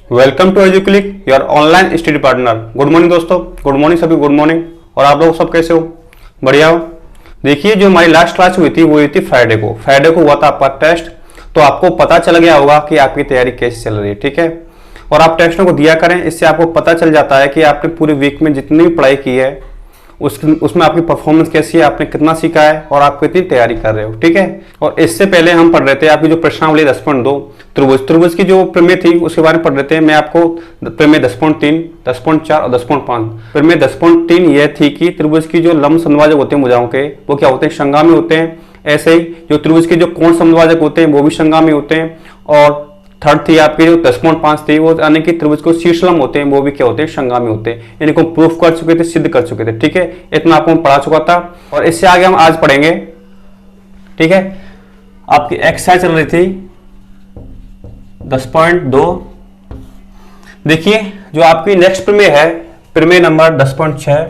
Welcome to Educlick your online study partner. Good morning दोस्तों, good morning सभी, good morning. और आप लोग सब कैसे हो? बढ़िया हो? देखिए, जो हमारी लास्ट क्लास हुई थी वो हुई थी फ्राइडे को हुआ था आपका टेस्ट। तो आपको पता चल गया होगा कि आपकी तैयारी कैसे चल रही है, ठीक है। और आप टेस्टों को दिया करें, इससे आपको पता चल जाता है कि आपने पूरे वीक में जितनी भी पढ़ाई की है उसमें आपकी परफॉर्मेंस कैसी है, आपने कितना सीखा है और आप कितनी तैयारी कर रहे हो, ठीक है। और इससे पहले हम पढ़ रहे थे आपकी जो प्रश्नावली 10.2 त्रिभुज की जो प्रमेय थी उसके बारे में पढ़ रहे थे। मैं आपको प्रमेय 10.3, 10.4 और 10.5। प्रमेय 10.3 यह थी कि त्रिभुज की जो लंब समद्विभाजक होते हैं भुजाओं के, वो क्या होते हैं? संगामी होते हैं। ऐसे ही जो त्रिभुज के जो कोण समद्विभाजक होते हैं वो भी संगामी होते हैं। और थर्ड थी आपकी जो 10.5 थी, वो यानी कि त्रिभुज को शीर्षलंब होते हैं, वो भी क्या होते हैं? संगामी होते हैं। इनको प्रूफ कर चुके थे, सिद्ध कर चुके थे, ठीक है। इतना आपको पढ़ा चुका था और इससे आगे हम आज पढ़ेंगे, ठीक है। आपकी एक्सरसाइज चल रही थी 10.2। देखिए, जो आपकी नेक्स्ट प्रमेय है, प्रमेय नंबर 10.6।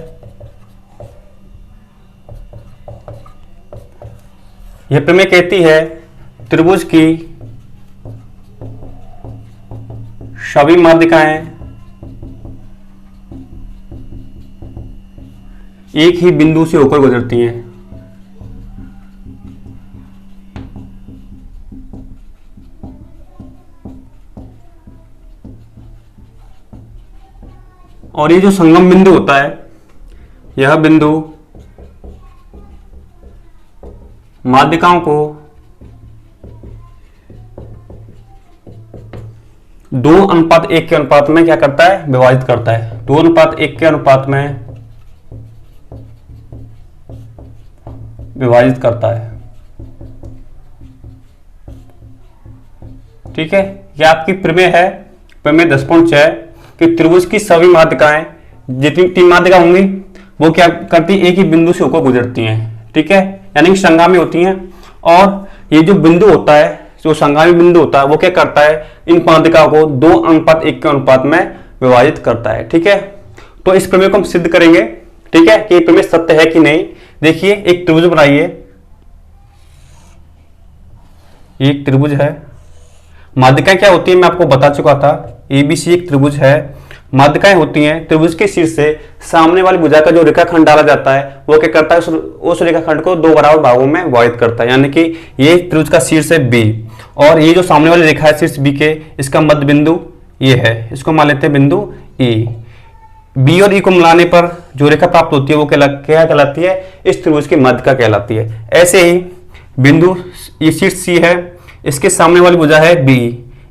यह प्रमेय कहती है त्रिभुज की सभी माध्यिकाएं एक ही बिंदु से होकर गुजरती हैं। और ये जो संगम बिंदु होता है, यह बिंदु माध्यिकाओं को 2:1 के अनुपात में क्या करता है? विभाजित करता है। 2:1 के अनुपात में विभाजित करता है, ठीक है। यह आपकी प्रमेय है, प्रमेय 10.6 कि त्रिभुज की सभी माध्यिकाएं, जितनी 3 माध्यिका होंगी, वो क्या करती है? एक ही बिंदु से होकर गुजरती हैं, ठीक है, यानी कि संगामी होती हैं। और ये जो बिंदु होता है, जो संगामी बिंदु होता है, वो क्या करता है? इन माध्यिकाओं को 2:1 के अनुपात में विभाजित करता है, ठीक है। तो इस प्रमेय को हम सिद्ध करेंगे, ठीक है, कि ये प्रमेय सत्य है कि नहीं। देखिए, एक त्रिभुज बनाइए, एक त्रिभुज है। माध्यिकाएं क्या होती है मैं आपको बता चुका था। एबीसी एक त्रिभुज है। माध्यिकाएं होती हैं त्रिभुज के शीर्ष से सामने वाली भुजा का जो रेखाखंड डाला जाता है, वो क्या करता है? उस रेखाखंड को 2 बराबर भागों में विभाजित करता है। यानी कि ये त्रिभुज का शीर्ष है बी, और ये जो सामने वाली रेखा है शीर्ष बी के, इसका मध्य बिंदु ये है, इसको मान लेते हैं बिंदु ई। बी और ई को मिलाने पर जो रेखा प्राप्त होती है वो क्या कहलाती है? इस त्रिभुज की माध्यिका कहलाती है। ऐसे ही बिंदु ये शीर्ष सी है, इसके सामने वाली भुजा है बी,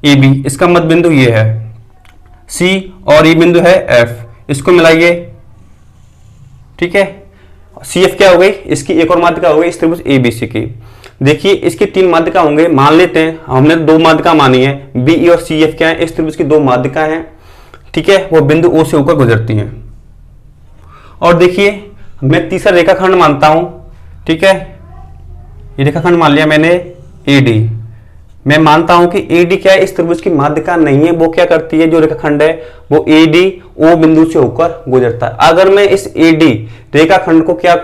ए बी, इसका मध्य बिंदु ये है सी, और ये बिंदु है एफ, इसको मिलाइए, ठीक है। सी एफ क्या हो गई? इसकी एक और माध्यिका हो गई इस त्रिभुज ए बी सी की। देखिए, इसकी 3 माध्यिका होंगे, मान लेते हैं, हमने 2 माध्यिका मानी है। बी ई और सी एफ क्या है? इस त्रिभुज की 2 माध्यिका हैं, ठीक है, वो बिंदु ओ से होकर गुजरती हैं। और देखिए, मैं तीसरा रेखाखंड मानता हूं, ठीक है, ये रेखाखंड मान लिया मैंने ए डी। मैं मानता हूं कि ए डी क्या है? इस त्रिभुज की माध्यिका नहीं है। वो क्या करती है? जो रेखाखंड है वो ए डी ओ बिंदु से होकर गुजरता है। अगर मैं इस ए डी रेखाखंड को क्या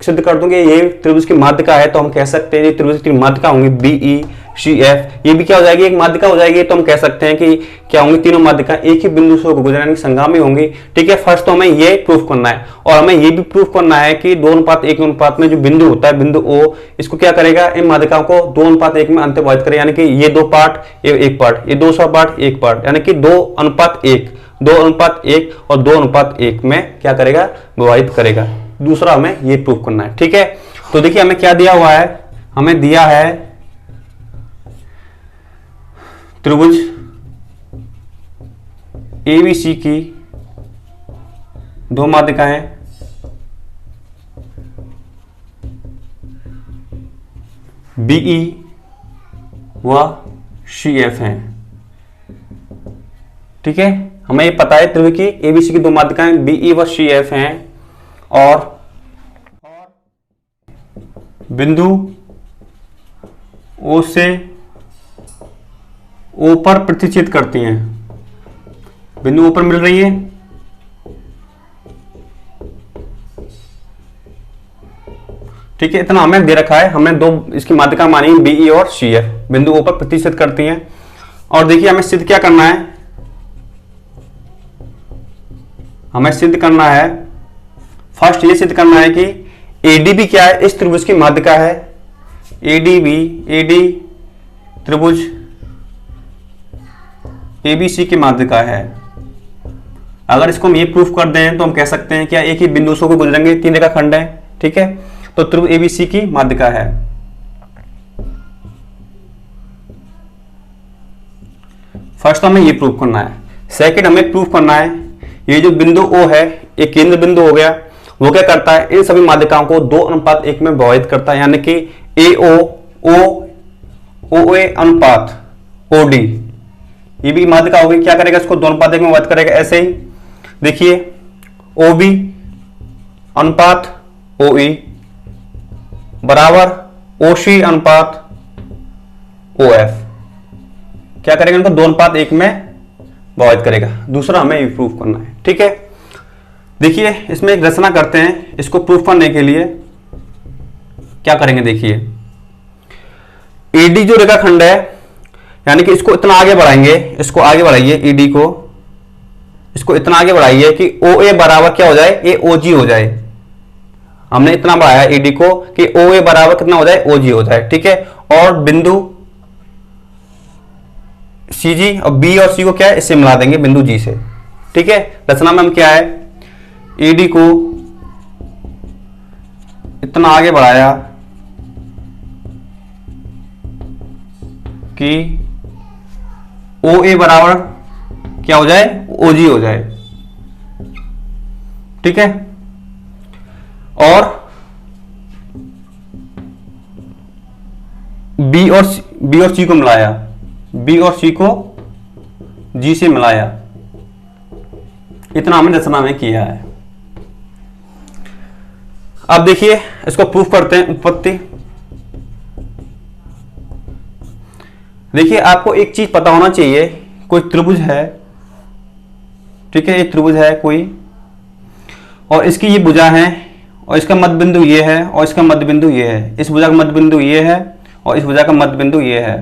सिद्ध कर दूंगे ये त्रिभुज की माध्यिका है, तो हम कह सकते हैं ये त्रिभुज की माध्यिका होंगी बी ई सी एफ, ये भी क्या हो जाएगी? एक माध्यिका हो जाएगी। तो हम कह सकते हैं कि क्या होंगी? तीनों माध्यिका एक ही बिंदु से गुजरने की संगामी होंगी, ठीक है। फर्स्ट तो हमें ये प्रूफ करना है, और हमें ये भी प्रूफ करना है कि 2:1 के अनुपात में जो बिंदु होता है, बिंदु ओ, इसको क्या करेगा? इन माध्यिकाओं को 2:1 में अंतर्विभाजित करेगा। यानी कि ये 2 पार्ट, ये 1 पार्ट, ये 200 पार्ट, 1 पार्ट, यानी कि 2:1, 2:1 और 2:1 में क्या करेगा? विभाजित करेगा। दूसरा हमें ये प्रूफ करना है, ठीक है। तो देखिए, हमें क्या दिया हुआ है? हमें दिया है त्रिभुज एबीसी की 2 माध्यिकाएं बीई व सी एफ हैं, ठीक है। हमें ये पता है त्रिभुज की एबीसी की 2 माध्यिकाएं बीई व सी एफ हैं, और बिंदु ओ से ओ पर प्रतिच्छेद करती हैं। बिंदु ओ पर मिल रही है, ठीक है। इतना हमें दे रखा है, हमें 2 इसकी माध्यिका मानी बीई और सी एफ, बिंदु ओ पर प्रतिच्छेद करती हैं। और देखिए, हमें सिद्ध क्या करना है? हमें सिद्ध करना है, फर्स्ट ये सिद्ध करना है कि एडीबी क्या है, इस त्रिभुज की माध्यिका है। एडीबी, एडी त्रिभुज एबीसी की माध्यिका है। अगर इसको हम ये प्रूफ कर दें तो हम कह सकते हैं क्या एक ही बिंदु से गुजरेंगे, 3 रेखाखंड है, ठीक है। तो त्रिभुज एबीसी की माध्यिका है। फर्स्ट हमें ये प्रूफ करना है। सेकंड हमें प्रूफ करना है ये जो बिंदु O है, एक केंद्र बिंदु हो गया, वो क्या करता है, इन सभी माध्यिकाओं को 2:1 में विभाजित करता है, यानी कि AO OA अनुपात OD, ये भी माध्यिका होगी, क्या करेगा, इसको 2:1 में विभाजित करेगा। ऐसे ही देखिए OB अनुपात OE बराबर OC अनुपात OF, क्या करेगा, इनको 2:1 में विभाजित करेगा। दूसरा हमें ये प्रूफ करना है, ठीक है। देखिए इसमें एक रचना करते हैं, इसको प्रूफ करने के लिए क्या करेंगे, देखिए AD जो रेखाखंड है, यानी कि इसको इतना आगे बढ़ाएंगे, इसको आगे बढ़ाइए, ED को इसको इतना आगे बढ़ाइए कि OA बराबर क्या हो जाए, AOG हो जाए। हमने इतना बढ़ाया ED को कि OA बराबर कितना हो जाए, OG हो जाए, ठीक है। और बिंदु CG और B और C को क्या है, इससे मिला देंगे बिंदु G से, ठीक है। रचना में हम क्या है, AD को इतना आगे बढ़ाया कि OA बराबर क्या हो जाए, OG हो जाए, ठीक है। और B और C को मिलाया, B और C को G से मिलाया, इतना हमने रचना में किया है। अब देखिए इसको प्रूफ करते हैं, उत्पत्ति। देखिए आपको एक चीज पता होना चाहिए, कोई त्रिभुज है, ठीक है, एक त्रिभुज है कोई, और इसकी ये भुजा है, और इसका मध्य बिंदु ये है, और इसका मध्य बिंदु ये है, इस भुजा का मध्य बिंदु ये है, और इस भुजा का मध्य बिंदु ये है,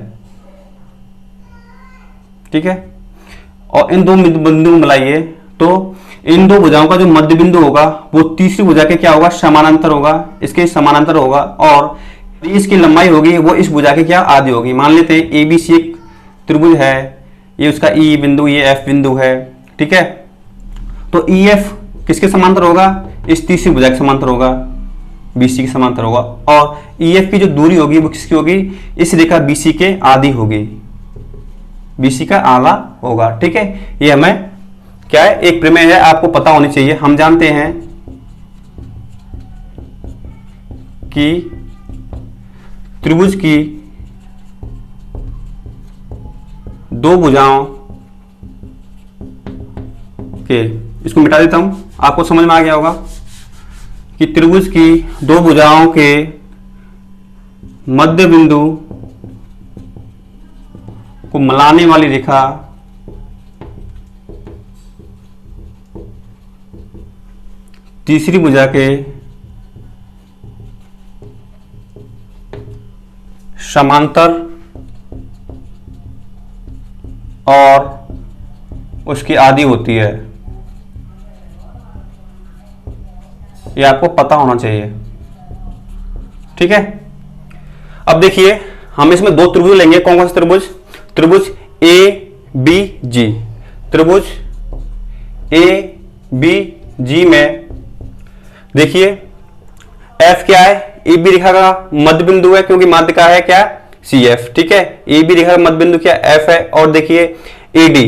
ठीक है। और इन दो बिंदु को मिलाइए तो इन दो भुजाओं का जो मध्य बिंदु होगा वो तीसरी भुजा के क्या होगा, समानांतर होगा, इसके समानांतर होगा, और इसकी लंबाई होगी वो इस भुजा के क्या, आधी होगी। मान लेते हैं एबीसी एक त्रिभुज है, ये उसका ई बिंदु, ये एफ बिंदु है, ठीक है। तो ई एफ किसके समांतर होगा, इस तीसरी भुजा के समांतर होगा, बीसी के समांतर होगा। और ई एफ की जो दूरी होगी वो किसकी होगी, इस रेखा बीसी के आधी होगी, बीसी का आधा होगा, ठीक है। ये हमें क्या है, एक प्रमेय है, आपको पता होनी चाहिए। हम जानते हैं कि त्रिभुज की दो भुजाओं के, इसको मिटा देता हूं, आपको समझ में आ गया होगा कि त्रिभुज की दो भुजाओं के मध्य बिंदु को मिलाने वाली रेखा तीसरी भुजा के समांतर और उसकी आधी होती है, ये आपको पता होना चाहिए, ठीक है। अब देखिए हम इसमें दो त्रिभुज लेंगे, कौन कौन से त्रिभुज, त्रिभुज ए बी जी, त्रिभुज ए बी जी में देखिए एफ क्या है, ए बी रेखा का मध्य बिंदु है, क्योंकि माध्यिका है क्या, सी एफ, ठीक है। ए बी रेखा का मध्य बिंदु क्या, एफ है। और देखिए ए डी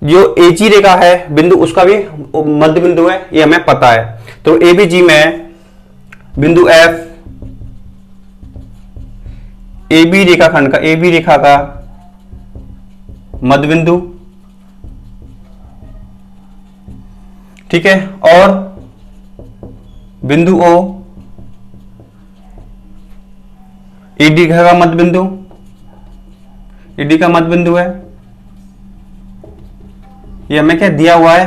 जो ए जी रेखा है बिंदु, उसका भी मध्य बिंदु है, ये हमें पता है। तो ए बी जी में बिंदु एफ ए बी रेखाखंड का, ए बी रेखा का मध्य बिंदु, ठीक है। और बिंदु ओ ईडी का मध्य बिंदु, ईडी का मध्य बिंदु है, ये हमें क्या दिया हुआ है,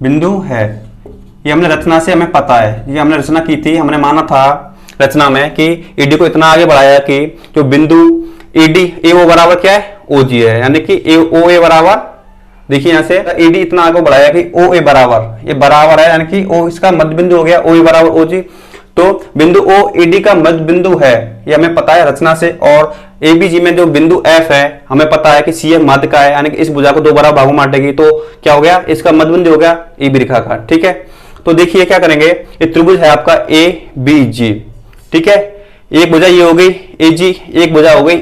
बिंदु है। ये हमने रचना से हमें पता है, ये हमने रचना की थी, हमने माना था रचना में कि ईडी को इतना आगे बढ़ाया कि जो बिंदु ईडी ए ओ बराबर क्या है, ओ जी है, यानी कि ए ओ ए बराबर देखिए यहाँ से एडी इतना आगे बढ़ाया कि ओ ए बराबर, ये बराबर है यानी कि ओ इसका मध्य बिंदु हो गया, ओ ए बराबर ओ जी। तो बिंदु ओ एडी का मध्य बिंदु है, ये हमें पता है रचना से। और एबीजी में जो बिंदु एफ है हमें पता है कि सी एफ मध्य का है, यानी कि इस भुजा को दो बराबर भागों में बांटेगी तो क्या हो गया, इसका मध्य बिंदु हो गया एबी रेखा का। ठीक है, तो देखिए क्या करेंगे, ये त्रिभुज है आपका ए बी जी। ठीक है, एक भुजा ये हो गई ए जी, एक भुजा हो गई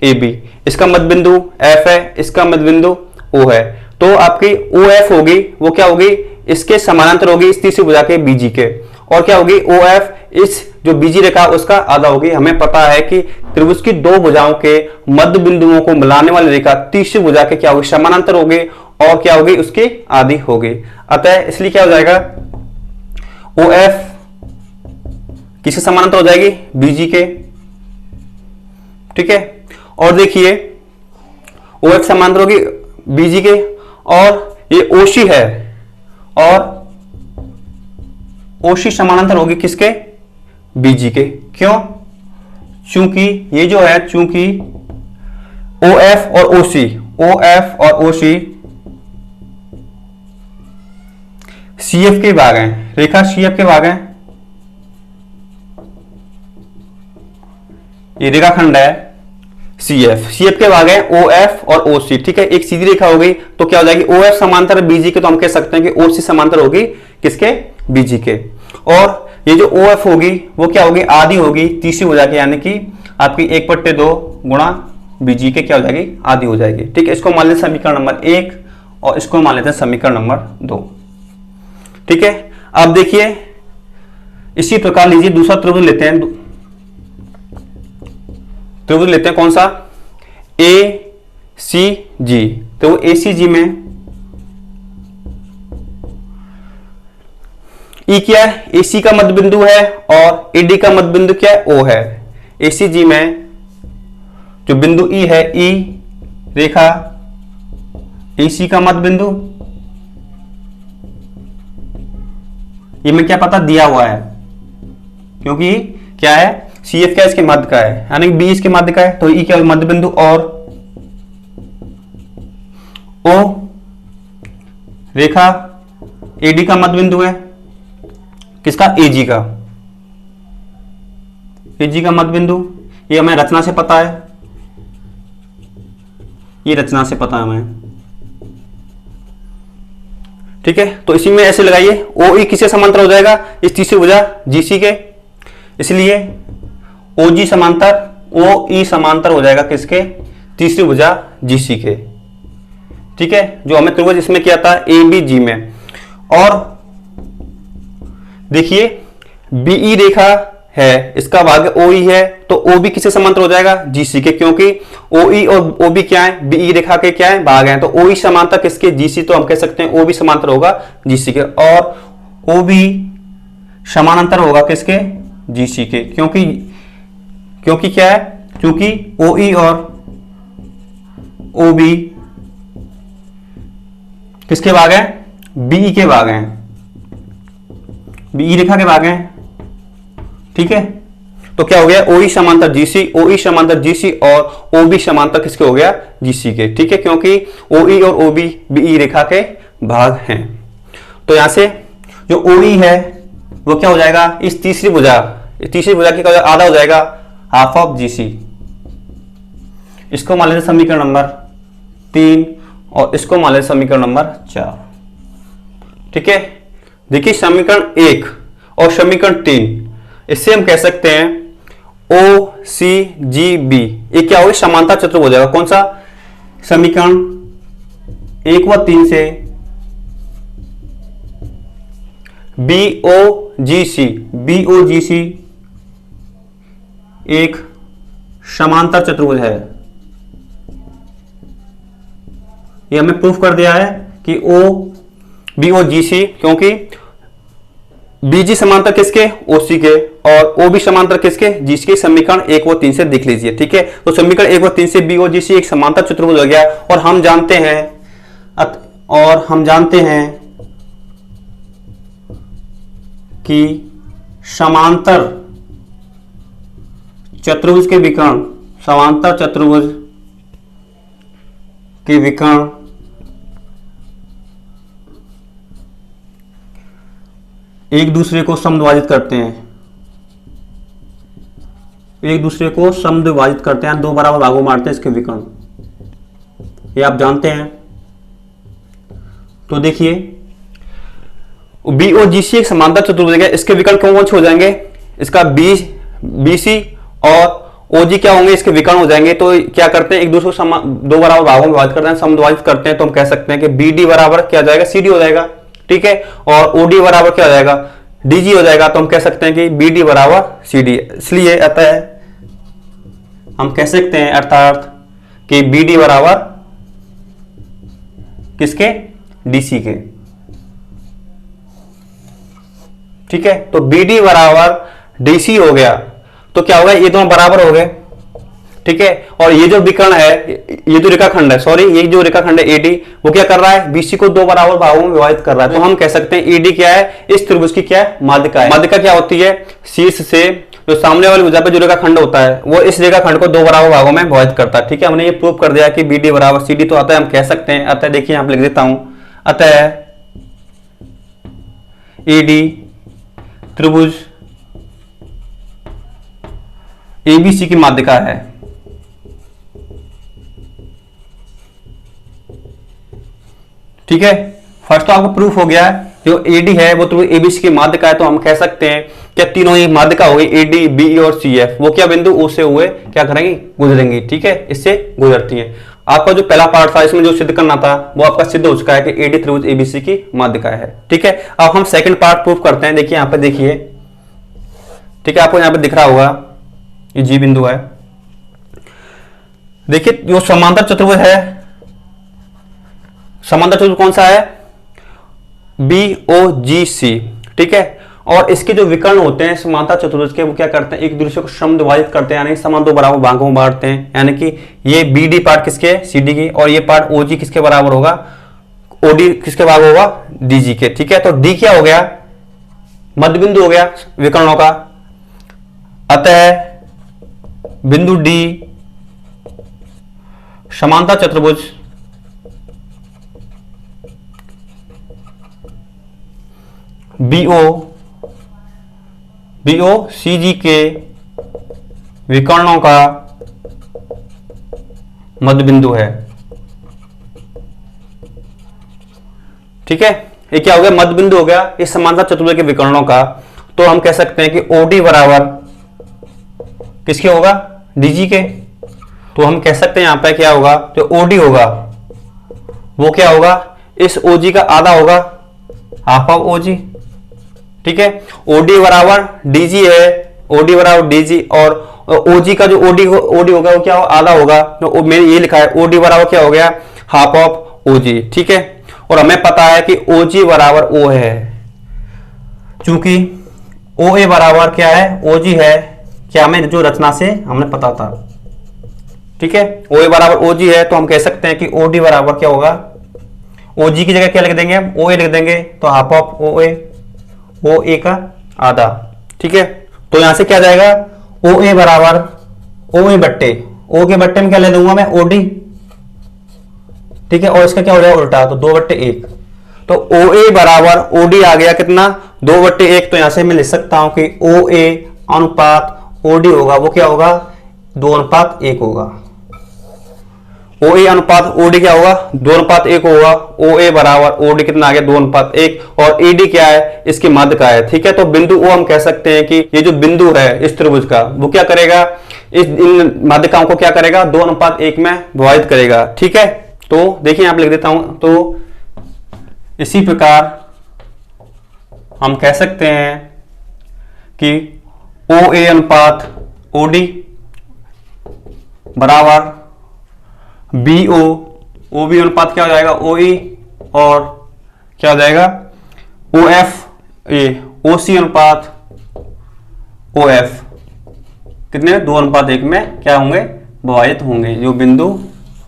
ए बी, इसका मध्य बिंदु एफ है, इसका मध्य बिंदु ओ है। तो आपकी ओ एफ होगी वो क्या होगी, इसके समानांतर होगी इस तीसरी भुजा के बीजी के। और क्या होगी, ओ एफ इस जो बीजी रेखा उसका आधा होगी। हमें पता है कि त्रिभुज की दो भुजाओं के मध्य बिंदुओं को मिलाने वाली रेखा तीसरी भुजा के क्या होगी, समानांतर होगी और क्या होगी, उसकी आधी होगी। अतः इसलिए क्या हो जाएगा, ओ एफ किसके समानांतर हो जाएगी, बीजी के। ठीक है, और देखिए ओ एफ समानांतर होगी बीजी के, और ये ओशी है और ओशी समानांतर होगी किसके, बीजी के। क्यों, चूंकि ये जो है, चूंकि ओ एफ और ओसी, ओ एफ और ओसी सी एफ के भाग हैं, रेखा सी एफ के भाग हैं। ये रेखाखंड है सी एफ के भाग है ओ एफ और ओ सी। ठीक है, एक सीधी रेखा हो गई तो क्या हो जाएगी, ओ एफ समांतर बीजी के, तो हम कह सकते हैं कि ओ सी समांतर होगी किसके, बीजी के। और ये जो ओ एफ होगी वो क्या होगी, आधी होगी तीसरी भुजा के, यानी कि आपकी 1/2 गुणा बीजी के क्या हो जाएगी, आधी हो जाएगी। ठीक है, इसको मान लेते समीकरण नंबर 1 और इसको मान लेते हैं समीकरण नंबर 2। ठीक है, अब देखिए इसी प्रकार लीजिए दूसरा त्रिभुज लेते हैं, त्रिभुज लेते हैं कौन सा, ए सी जी। तो ए सी जी में ई क्या है, ए सी का मध्य बिंदु है और ए डी का मध्य बिंदु क्या है, ओ है। ए सी जी में जो बिंदु ई है, ई रेखा ए सी का मध्य बिंदु, ये में क्या पता दिया हुआ है क्योंकि क्या है, सी एफ क्या इसके मध्य का है, यानी बी इसके मध्य का है, तो ई क्या मध्य बिंदु, और ओ रेखा एडी का मध्य बिंदु है किसका, एजी का, एजी का मध्य बिंदु। ये हमें रचना से पता है, ये रचना से पता है हमें। ठीक है, तो इसी में ऐसे लगाइए, ओ ई किससे समांतर हो जाएगा, इस तीसरी भुजा जीसी के, इसलिए ओ जी समांतर ओ ई समांतर हो जाएगा किसके, तीसरी भुजा जीसी के। ठीक है, जो हमें त्रिभुज इसमें किया था ए बी जी में। और देखिए बीई रेखा है, इसका भाग ओ ई है, तो ओ बी किससे समांतर हो जाएगा, जीसी के, क्योंकि ओ ई और ओ बी क्या है, बीई रेखा के क्या है, भाग हैं। तो ओ ई समांतर किसके, जीसी, तो हम कह सकते हैं ओ बी समांतर होगा जीसी के, और ओ बी समानांतर होगा किसके, जीसी के, क्योंकि क्या है, क्योंकि ओ ई और ओ बी किसके भाग हैं, बीई के भाग हैं, बीई रेखा के भाग हैं। ठीक है, तो क्या हो गया, ओ ई समांतर जीसी, ओ ई समांतर जीसी और ओ बी समांतर किसके हो गया, जीसी के। ठीक है, क्योंकि ओ ई और ओ बी बीई रेखा के भाग हैं। तो यहां से जो ओ ई है वो क्या हो जाएगा, इस तीसरी भुजा की क्या आधा हो जाएगा, हाफ ऑफ जीसी। इसको मान लेते समीकरण नंबर 3 और इसको मान लेते समीकरण नंबर 4। ठीक है, देखिए समीकरण 1 और समीकरण 3, इससे हम कह सकते हैं ओ सी जी बी, ये क्या होगा, समांतर चतुर्भुज हो जाएगा। कौन सा, समीकरण 1 व 3 से बी ओ जी सी एक समांतर चतुर्भुज है। ये हमें प्रूफ कर दिया है कि ओ बी ओ जी सी, क्योंकि बीजी समांतर किसके, ओसी के, और ओ बी समांतर किसके, जीसी के। समीकरण 1 व 3 से देख लीजिए। ठीक है, तो समीकरण 1 व 3 से बी ओ जी सी एक समांतर चतुर्भुज हो गया। और हम जानते हैं कि समांतर चतुर्भुज के विकर्ण, समांतर चतुर्भुज के विकर्ण एक दूसरे को समद्विभाजित करते हैं, एक दूसरे को समद्विभाजित करते हैं, दो बराबर भागों में बांटते हैं इसके विकर्ण, ये आप जानते हैं। तो देखिए BOGC एक समांतर चतुर्भुज है, इसके विकर्ण कौन कौन से हो जाएंगे, इसका BC और OG क्या होंगे, इसके विकर्ण हो जाएंगे। तो क्या करते हैं, एक दूसरे को दो बराबर भागों में विभाजित करते हैं, समद्विभाजित करते हैं। तो हम कह सकते हैं कि BD बराबर क्या हो जाएगा, CD हो जाएगा, ठीक है। और OD बराबर क्या हो जाएगा, DG हो जाएगा। तो हम कह सकते हैं कि BD बराबर CD, इसलिए अतः हम कह सकते हैं अर्थात कि BD बराबर किसके, DC के, ठीक है। तो BD बराबर DC हो गया, तो क्या होगा, ये दोनों बराबर हो गए, ठीक है। और ये जो विकर्ण है, ये जो रेखाखंड है, सॉरी ये जो रेखाखंड है AD, वो क्या कर रहा है, BC को दो बराबर भागों में विभाजित कर रहा है। तो हम कह सकते हैं AD क्या है, इस त्रिभुज की क्या है, माध्यिका है। माध्यिका क्या होती है, शीर्ष से जो सामने वाली भुजा पे जो रेखाखंड होता है वो इस रेखाखंड को दो बराबर भागों में विभाजित करता है, ठीक है। हमने ये प्रूव कर दिया कि BD बराबर CD, तो अतः हम कह सकते हैं, अतः देखिए यहां पर लिख देता हूं, अतः AD त्रिभुज ABC की माध्यिका है, ठीक है। फर्स्ट तो आपको प्रूफ हो गया है, जो AD है वो त्रिभुज ABC की माध्यिका है। तो हम कह सकते हैं क्या तीनों ही माध्यिका हो गई, AD, BE और CF, वो क्या बिंदु O से हुए क्या करेंगी, गुजरेंगी, ठीक है, इससे गुजरती है। आपका जो पहला पार्ट था इसमें जो सिद्ध करना था वो आपका सिद्ध हो चुका है कि AD त्रिभुज ABC की माध्यिका है, ठीक है। अब हम सेकंड पार्ट प्रूफ करते हैं। देखिए यहां पर देखिए, ठीक है, आपको यहां पर दिख रहा होगा ये G बिंदु है। देखिए जो समांतर चतुर्भुज है, समांतर चतुर्भुज कौन सा है, BOGC, ठीक है। और इसके जो विकर्ण होते हैं समांतर चतुर्भुज के, वो क्या करते हैं, एक दूसरे को समद्विभाजित करते हैं, यानी समान दो बराबर भागों में बांटते हैं। यानी कि ये BD पार्ट किसके, CD की, और ये पार्ट OG किसके बराबर होगा, OD किसके बराबर होगा, DG के, ठीक है। तो D क्या हो गया, मध्य बिंदु हो गया विकर्णों का। अतः बिंदु D समांतर चतुर्भुज BOCG के विकर्णों का मध्य बिंदु है, ठीक है। ये क्या हो गया, मध्य बिंदु हो गया इस समांतर चतुर्भुज के विकर्णों का। तो हम कह सकते हैं कि OD बराबर किसके होगा, DG के। तो हम कह सकते हैं यहां पे क्या होगा, जो OD होगा वो क्या होगा, इस OG का आधा होगा, हाफ ऑफ OG, ठीक है। OD बराबर DG है, OD बराबर DG, और OG का जो OD होगा वो क्या होगा, आधा होगा। तो मैंने ये लिखा है OD बराबर क्या हो गया, हाफ ऑफ OG, ठीक है। और हमें पता है कि OG बराबर O है, चूंकि OA बराबर क्या है, OG है, क्या हमें जो रचना से हमने पता था, ठीक है। OA बराबर OG है, तो हम कह सकते हैं कि OD बराबर क्या होगा, OG की जगह क्या लिख देंगे हम, OA लिख देंगे, तो हाफ ऑफ OA का आधा, ठीक है। तो यहां से क्या जाएगा, OA बराबर OA बट्टे O के बट्टे में क्या ले दूंगा मैं, OD, ठीक है। और इसका क्या हो जाएगा उल्टा, तो 2/1। तो OA बराबर OD आ गया कितना, 2/1। तो यहां से मैं लिख सकता हूं कि OA अनुपात OD होगा, वो क्या होगा, 2:1 होगा। OA अनुपात OD क्या होगा, 2:1 होगा। OA बराबर OD कितना आ गया, 2:1। और AD क्या है, इसकी माध्यिका है, ठीक है। तो बिंदु O हम कह सकते हैं कि ये जो बिंदु है इस त्रिभुज का, वो क्या करेगा, इन माध्यिकाओं को क्या करेगा, 2:1 में विभाजित करेगा, ठीक है। तो देखिए यहां पर लिख देता हूं। तो इसी प्रकार हम कह सकते हैं कि OA अनुपात OD बराबर OB अनुपात क्या हो जाएगा, OE, और क्या हो जाएगा OC अनुपात OF, कितने, 2:1 में क्या होंगे, विभाजित होंगे। जो बिंदु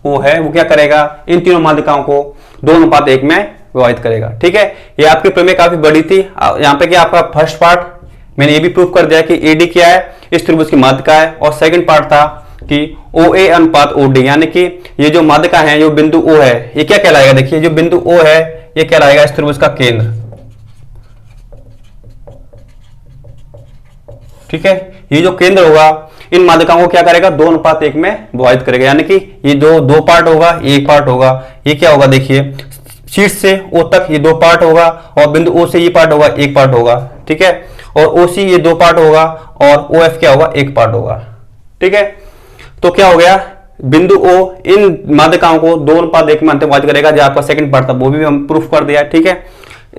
O है वो क्या करेगा, इन तीनों माध्यिकाओं को 2:1 में विभाजित करेगा, ठीक है। ये आपकी प्रमेय काफी बड़ी थी। यहाँ पे क्या आपका फर्स्ट पार्ट मैंने ये भी प्रूफ कर दिया कि AD क्या है, इस त्रिभुज की माध्यिका है। और सेकंड पार्ट था कि OA अनुपात OD, यानी कि ये जो माध्यिका है, जो बिंदु O है, ये क्या कहलाएगा, देखिए जो बिंदु O है ये कहलाएगा इस त्रिभुज का केंद्र, ठीक है, ये जो केंद्र होगा इन माध्यिकाओं को क्या करेगा, 2:1 में विभाजित करेगा, यानी कि ये जो दो पार्ट होगा, एक पार्ट होगा, ये क्या होगा देखिए, शीर्ष से ओ तक ये दो पार्ट होगा और बिंदु ओ से ये पार्ट होगा, एक पार्ट होगा, ठीक है, और ओ सी ये दो पार्ट होगा और ओ एफ क्या होगा, एक पार्ट होगा, ठीक है। तो क्या हो गया, बिंदु ओ इन माध्यिकाओं को 2:1 में अंतर्भाजित करेगा, जो आपका सेकंड पार्ट था वो भी हम प्रूफ कर दिया, ठीक है।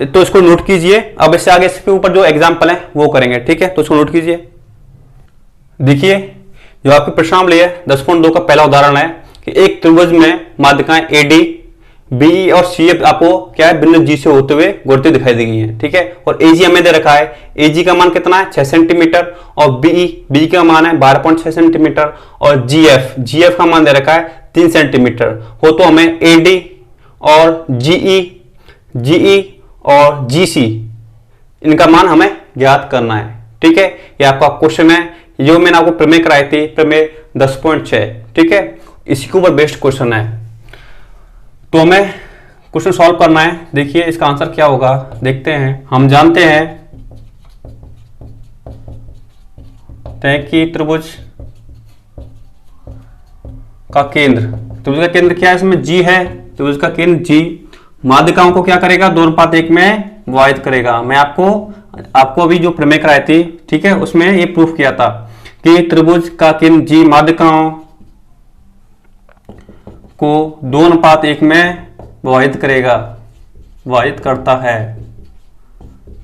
तो इसको नोट कीजिए, अब इससे आगे इसके ऊपर जो एग्जाम्पल है वो करेंगे, ठीक है। तो इसको नोट कीजिए, देखिए जो आपके प्रश्नावली है 10.2 का पहला उदाहरण है कि एक त्रिभुज में माध्यिकाएं एडी, बीई और सीएफ आपको क्या है, बिंदु जी से होते हुए गुजरती दिखाई दी गई है, ठीक है। और एजी हमें दे रखा है, एजी का मान कितना है 6 सेंटीमीटर, और बी का मान है 12.6 सेंटीमीटर, और जीएफ का मान दे रखा है 3 सेंटीमीटर हो। तो हमें एडी और जीई और जीसी इनका मान हमें ज्ञात करना है, ठीक है। ये आपका क्वेश्चन है, जो मैंने आपको प्रमेय कराई थी, प्रमेय 10.6, ठीक है, इसी के ऊपर बेस्ड क्वेश्चन है। तो हमें क्वेश्चन सॉल्व करना है, देखिए इसका आंसर क्या होगा, देखते हैं। हम जानते हैं कि त्रिभुज का केंद्र, त्रिभुज का केंद्र क्या है, इसमें जी है, त्रिभुज का केंद्र जी माध्यिकाओं को क्या करेगा, 2:1 में विभाजित करेगा। मैं आपको अभी जो प्रमेय कराई थी, ठीक है, उसमें ये प्रूफ किया था कि त्रिभुज का केंद्र जी माध्यिकाओं को 2:1 में विभाजित करेगा, विभाजित करता है,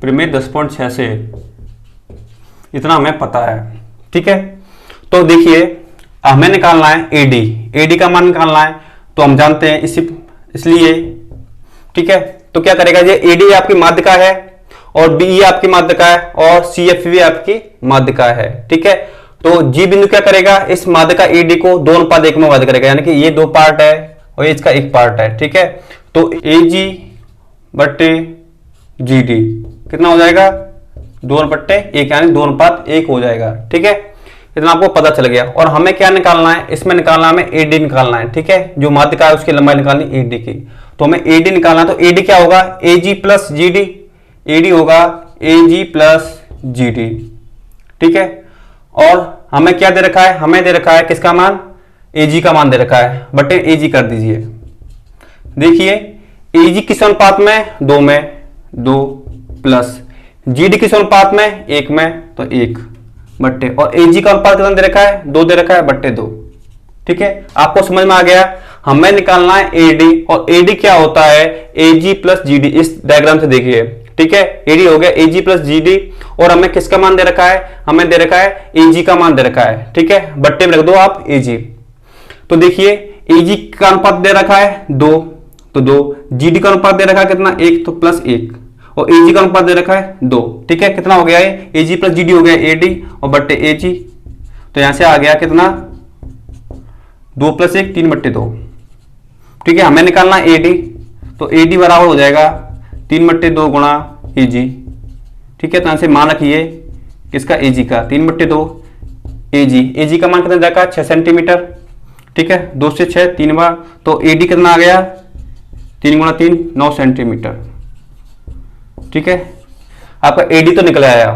प्रमेय 10.6 से, इतना हमें पता है, ठीक है। तो देखिए हमें निकालना है एडी का मान निकालना है, तो हम जानते हैं इसलिए, ठीक है। तो क्या करेगा, ये एडी आपकी माध्यिका है और बीई आपकी माध्यिका है और सीएफ भी आपकी माध्यिका है, ठीक है। तो जी बिंदु क्या करेगा, इस माध्यिका एडी को 2:1 में विभाजित करेगा, यानी कि ये दो पार्ट है और ये इसका एक पार्ट है, ठीक है। तो एजी बट्टे जी डी कितना हो जाएगा, 2:1 यानी 2:1 हो जाएगा, ठीक है। इतना आपको पता चल गया। और हमें क्या निकालना है, इसमें निकालना है, हमें एडी निकालना है, ठीक है। जो माध्यिका है उसकी लंबाई निकालनी एडी की, तो हमें एडी निकालना है। तो एडी क्या होगा, एजी प्लस जी डी, एडी होगा एजी प्लस जी डी, ठीक है। और हमें क्या दे रखा है, हमें दे रखा है किसका मान, एजी का मान दे रखा है, बटे एजी कर दीजिए। देखिए एजी किस अनुपात में, 2 में, 2 प्लस जीडी किस अनुपात में, 1 में, तो 1 बट्टे, और एजी का अनुपात कितना दे रखा है, 2 दे रखा है, बट्टे 2, ठीक है। आपको समझ में आ गया। हमें निकालना है एडी, और एडी क्या होता है, एजी प्लस जीडी, इस डायग्राम से देखिए, ठीक है। एडी हो गया एजी प्लस जीडी, और हमें किसका मान दे रखा है, हमें दे रखा है एजी का मान दे रखा है, ठीक है। बट्टे में रख दो आप एजी। तो देखिए एजी का अनुपात दे रखा है 2, तो 2, जीडी का अनुपात दे रखा है कितना, 1, तो प्लस 1, और एजी का अनुपात दे रखा है 2, ठीक है। कितना हो गया है, एजी प्लस जीडी हो गया एडी और बट्टे एजी, तो यहां से आ गया कितना, 2 + 1 3/2, ठीक है। हमें निकालना एडी, तो एडी बराबर हो जाएगा 3/2 गुणा एजी, ठीक है। तो यहां से मान रखिए किसका, एजी का, 3/2 एजी का मान कितना जाएगा, 6 सेंटीमीटर, ठीक है। 2 से 6 3 बार, तो एडी कितना आ गया, 3 × 3 9 सेंटीमीटर, ठीक है। आपका एडी तो निकल आया।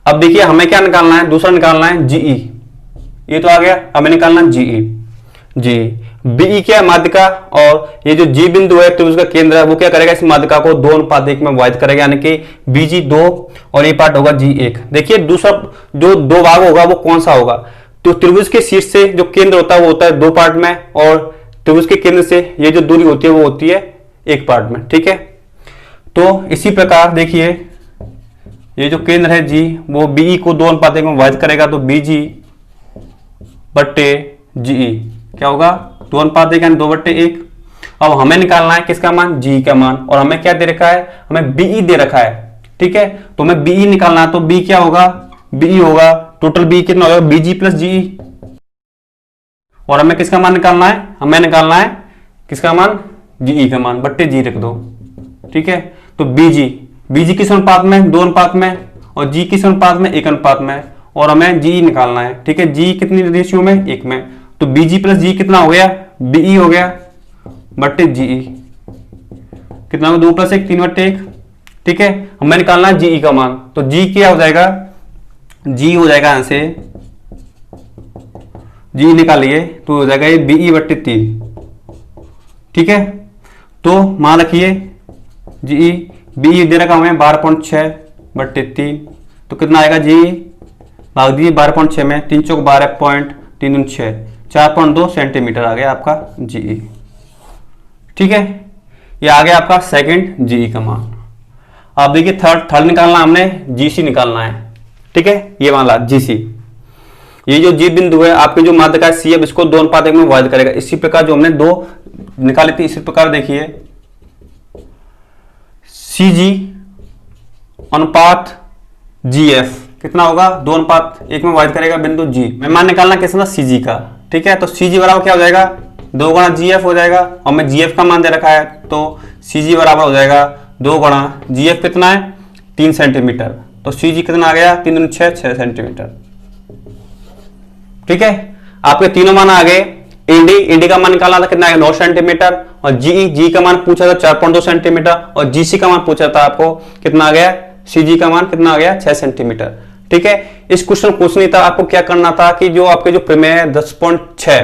अब देखिए हमें क्या निकालना है, दूसरा निकालना है जीई, ये तो आ गया। हमें निकालना है जीई, बीई क्या है, माध्यिका, और ये जो जी बिंदु है तो उसका केंद्र है, वो क्या करेगा, इस माध्यिका को 2:1 में विभाजित करेगा, यानी कि बीजी 2 और ये पार्ट होगा जी 1। देखिए दूसरा जो 2 भाग होगा वो कौन सा होगा, तो त्रिभुज के शीर्ष से जो केंद्र होता है वो होता है 2 पार्ट में, और त्रिभुज के केंद्र से ये जो दूरी होती है वो होती है 1 पार्ट में, ठीक है। तो इसी प्रकार देखिए ये जो केंद्र है जी, वो बीई को 2:1 में विभाजित करेगा, तो बीजी बट्टे जीई क्या होगा, 2:1 यानी 2/1। अब हमें निकालना है किसका मान, जी का मान, और हमें क्या दे रखा है, हमें बीई दे रखा है, ठीक है। तो हमें बीई निकालना है, तो बी क्या होगा, बीई होगा टोटल बी कितना होगा, बीजी प्लस जीई, और हमें किसका मान निकालना है, हमें निकालना है किसका मान, जीई का मान, बट्टे जी रख दो, ठीक है। तो बीजी किस अनुपात में, 2 अनुपात में, और जी किस अनुपात में, 1 अनुपात में, और हमें जी निकालना है, ठीक है। जी कितनी रेशियो में, 1 में, तो बीजी प्लस जी कितना हो गया, बीई हो गया बट्टे जीई, कितना हो, 2 + 1 3/1, ठीक है। हमें निकालना है जीई का मान, तो जी क्या हो जाएगा, जी हो जाएगा यहां से, जी निकालिए तो हो जाएगा ये बीई बट्टे 3। ठीक है, तो मान रखिए जी बीई दे रखा हमें 12.6 बट्टे 3, तो कितना आएगा जी भाग दीजिए 12.6 में, 3 चौक 12.3 4.2 सेंटीमीटर आ गया आपका जीई। ठीक है, ये आ गया आपका सेकंड जीई का मान। अब देखिए थर्ड निकालना हमने जीसी निकालना है। ठीक है, ये मान ला जीसी, ये जो जी बिंदु है आपके जो माध्यिका सी है इसको 2:1 में विभाजित करेगा। इसी प्रकार जो हमने 2 निकाली थी इसी प्रकार देखिए सी जी अनुपात जी एफ कितना होगा 2:1 में विभाजित करेगा बिंदु जी में। मान निकालना कैसे ना सी जी का। ठीक है, तो सी जी बराबर क्या हो जाएगा 2 गुणा जी एफ हो जाएगा, और मैं जी एफ का मान दे रखा है तो सी जी बराबर हो जाएगा 2 गुणा जी एफ कितना है 3 सेंटीमीटर, तो सी जी कितना आ गया 3 दूनी 6 सेंटीमीटर। ठीक है, आपके तीनों मान आ गए। एडी का मान निकालना था कितना 9 सेंटीमीटर, और जी का मान पूछा था 4.2 सेंटीमीटर, और जीसी का मान पूछा था आपको कितना आ गया सीजी का मान कितना आ गया 6 सेंटीमीटर। ठीक है, इस क्वेश्चन कुछ नहीं था, आपको क्या करना था कि जो आपके जो प्रमेय है 10.6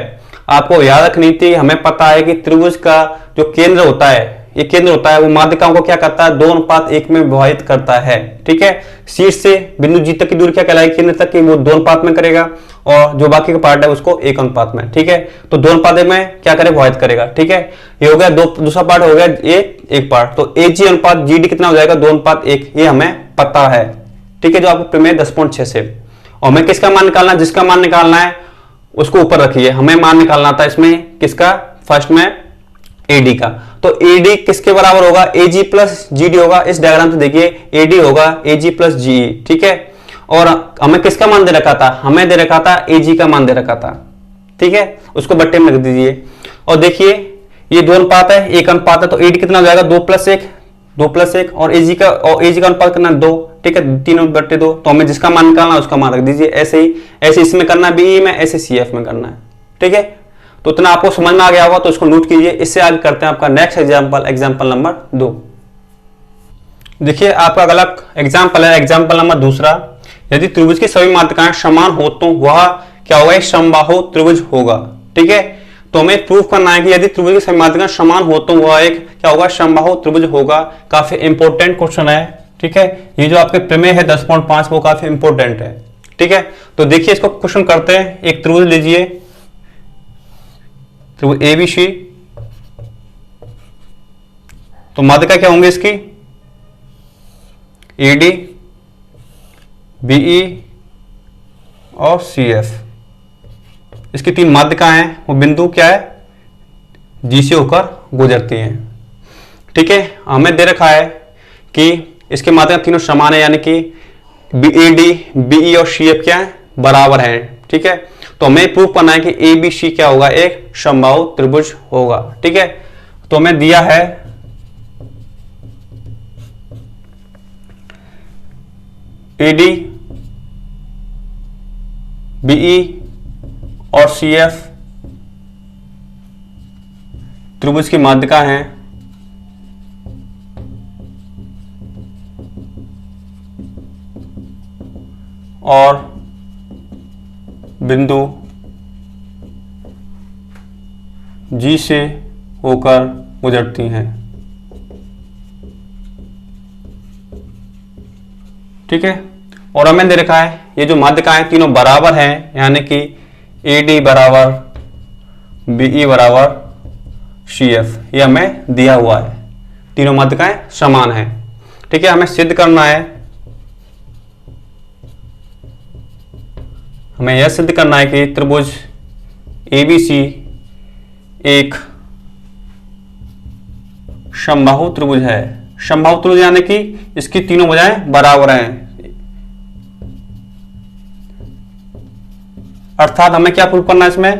आपको याद रखनी थी। हमें पता है कि त्रिभुज का जो केंद्र होता है, ये केंद्र होता है वो माध्यिकाओं को क्या करता है 2:1 में विभाजित करता है। ठीक है, शीर्ष से बिंदु जी तक की दूरी क्या कहलाएगी केंद्र तक की, वो 2:1 में करेगा, और जो बाकी का पार्ट है उसको 1:1 में। ठीक है, तो 2:1 में क्या करे विभाजित करेगा। ठीक है, ये हो गया दूसरा पार्ट हो गया एक पार्ट, तो एजी अनुपात जीडी कितना हो जाएगा 2:1, ये हमें पता है। ठीक है, जो आपको प्रमेय 10.6 से, और हमें किसका मान निकालना है, जिसका मान निकालना है उसको ऊपर रखिए। हमें मान निकालना था इसमें किसका, फर्स्ट में एडी का, तो एडी किसके बराबर होगा एजी प्लस जीडी होगा। इस डायग्राम से देखिए एडी होगा एजी प्लस जीई। ठीक है, और हमें किसका मान दे रखा था, हमें दे रखा था एजी का मान दे रखा था। ठीक है, उसको बट्टे में रख दीजिए, और देखिए ये 2 अनुपात है 1 अनुपात है, तो एडी कितना हो जाएगा 2+1 और एजी का अनुपात कितना 2। ठीक है, 3/2, तो हमें जिसका मान निकालना है उसका मान रख दीजिए। ऐसे ही ऐसे इसमें करना है बीई में, ऐसे सीएफ में करना है। ठीक है, तो इतना आपको समझ में आ गया होगा, तो इसको नोट कीजिए। इससे आगे करते हैं आपका नेक्स्ट एग्जाम्पल नंबर 2। देखिए आपका अगला एग्जाम्पल है एग्जाम्पल नंबर 2। यदि त्रिभुज की सभी माध्यिकाएं समान हो तो वह क्या होगा, एक समबाहु त्रिभुज होगा। ठीक है, तो हमें प्रूफ करना है कि यदि त्रिभुज की सभी माध्यिकाएं समान हो तो वह एक क्या होगा, समबाहु त्रिभुज होगा। काफी इंपॉर्टेंट क्वेश्चन है। ठीक है, ये जो आपके प्रमेय है 10.5 वो काफी इंपॉर्टेंट है। ठीक है, तो देखिए इसको क्वेश्चन करते हैं। एक त्रिभुज लीजिए, त्रिभुज एबीसी, तो माध्यिका क्या होंगे इसकी एडी बीई और सीएफ। इसकी 3 माध्यिकाएं हैं, वो बिंदु क्या है जी से होकर गुजरती हैं। ठीक है, हमें दे रखा है कि इसके माध्यिका तीनों समान है, यानी कि एडी बीई और सीएफ क्या है बराबर हैं। ठीक है, तो हमें प्रूव करना है कि एबीसी क्या होगा, एक समबाहु त्रिभुज होगा। ठीक है, तो हमें दिया है एडी बीई और सीएफ त्रिभुज की माध्यिका हैं। और बिंदु जी से होकर गुजरती हैं। ठीक है, और हमें दे रखा है ये जो माध्यिकाएं तीनों बराबर हैं, यानी कि एडी बराबर बीई बराबर सीएफ, ये हमें दिया हुआ है। तीनों माध्यिकाएं समान हैं। ठीक है, हमें सिद्ध करना है, हमें यह सिद्ध करना है कि त्रिभुज एबीसी एक समबाहु त्रिभुज है। समबाहु त्रिभुज यानी कि इसकी तीनों भुजाएं बराबर हैं। अर्थात हमें क्या प्रूव करना है इसमें,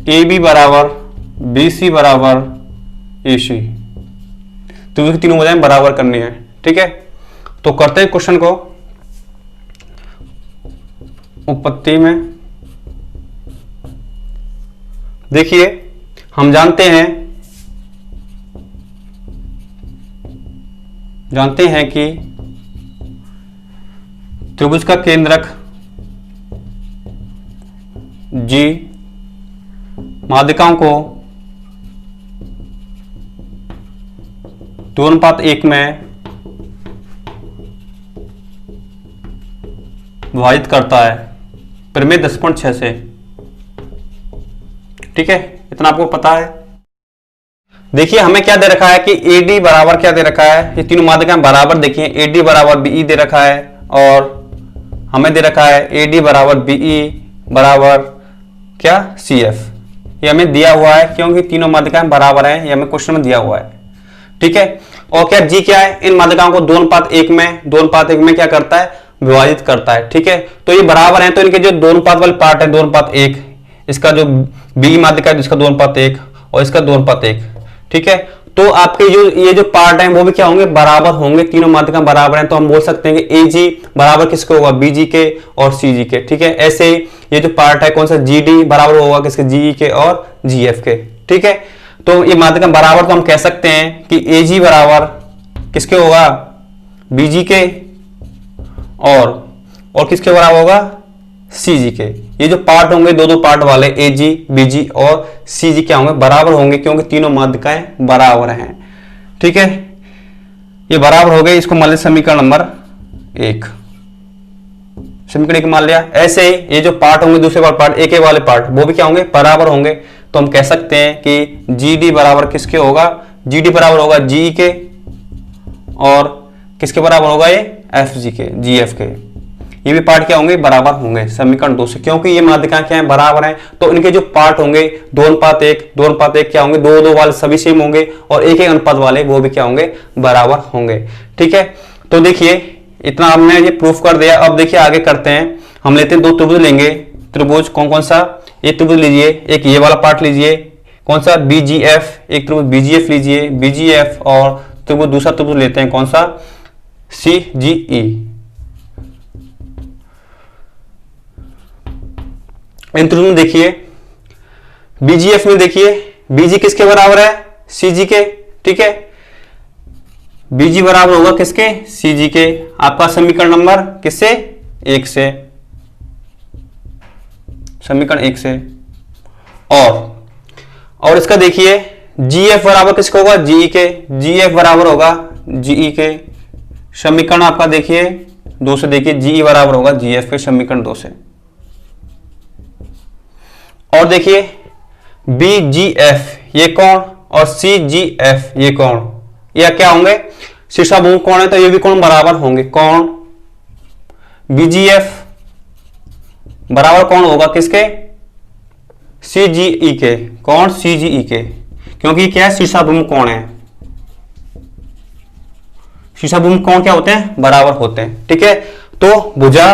ए बी बराबर बी सी बराबर ए सी, त्रिभुज की तीनों भुजाएं बराबर करनी है। ठीक है, तो करते हैं क्वेश्चन को। उत्पत्ति में देखिए हम जानते हैं कि त्रिभुज का केंद्रक G माध्यिकाओं को 2:1 में विभाजित करता है प्रमेय 10.6 से। ठीक है, इतना आपको पता है। देखिए हमें क्या दे रखा है कि AD बराबर क्या दे रखा है, ये तीनों माध्यिकाएं बराबर देखिए, AD बराबर BE दे रखा है और हमें दे रखा है AD बराबर BE बराबर क्या CF। ये हमें दिया हुआ है क्योंकि तीनों माध्यिकाएं बराबर हैं, ये हमें क्वेश्चन में दिया हुआ है। ठीक है, और क्या G क्या है, इन माध्यिकाओं को 2:1 में क्या करता है, विभाजित करता है। ठीक है, तो ये बराबर हैं तो इनके जो 2:1 वाले पार्ट है 2:1, इसका जो B माध्यिका है जिसका 2:1 और इसका 2:1। ठीक है, तो आपके जो ये जो पार्ट है वो भी क्या होंगे, बराबर होंगे, तीनों माध्यिका बराबर हैं, तो हम बोल सकते हैं कि AG बराबर किसके होगा, BG के और CG के। ठीक है, ऐसे ही ये जो पार्ट है कौन सा, GD बराबर होगा किसके, GE के और GF के। ठीक है, तो ये माध्यिका बराबर तो हम कह सकते हैं कि AG बराबर किसके होगा, BG के और किसके बराबर होगा, CG के। ये जो पार्ट होंगे दो पार्ट वाले AG, BG और CG क्या होंगे, बराबर होंगे क्योंकि तीनों माध्यिकाएं बराबर हैं। ठीक है, ये बराबर हो गए, इसको मान लिया समीकरण नंबर 1, समीकरण 1 मान लिया। ऐसे ही ये जो पार्ट होंगे दूसरे वाले पार्ट, एक वाले पार्ट, वो भी क्या होंगे, बराबर होंगे, तो हम कह सकते हैं कि GD बराबर किसके होगा, GD बराबर होगा GE के और किसके बराबर होगा, ये FG के, GF के। ये भी पार्ट क्या होंगे, बराबर होंगे समीकरण 2 से, क्योंकि ये माध्यिकाएं क्या है, बराबर हैं, तो इनके जो पार्ट होंगे 2:1 क्या होंगे, 2 वाले सभी सेम होंगे और एक अनुपात वाले वो भी क्या होंगे, बराबर होंगे। ठीक है, तो देखिए इतना हमने ये प्रूफ कर दिया। अब देखिए आगे करते हैं, हम लेते हैं 2 त्रिभुज लेंगे। त्रिभुज कौन सा, एक त्रिभुज लीजिए, एक ये वाला पार्ट लीजिए, कौन सा, BGF, एक त्रिभुज BGF लीजिए, BGF, और त्रिभुज दूसरा त्रिभुज लेते हैं कौन सा, CGE। इन त्रिभुज में देखिए, BGF में देखिए BG किसके बराबर है, CG के। ठीक है, BG बराबर होगा किसके, CG के। आपका समीकरण नंबर किससे, 1 से, समीकरण 1 से। और इसका देखिए GF बराबर किसका होगा, GE के, GF बराबर होगा GE के। समीकरण आपका देखिए 2 से, देखिए GE बराबर होगा GF के, समीकरण 2 से। और देखिए BGF ये कोण और CGF ये कोण, ये क्या होंगे, शीर्षाभिमुख कोण है तो ये भी कोण बराबर होंगे। कोण BGF बराबर कोण होगा किसके, CGE के, कोण CGE के, क्योंकि क्या है, शीर्षाभिमुख कोण है। शीर्षाभिमुख कोण क्या होते हैं, बराबर होते हैं। ठीक है, तो भुजा,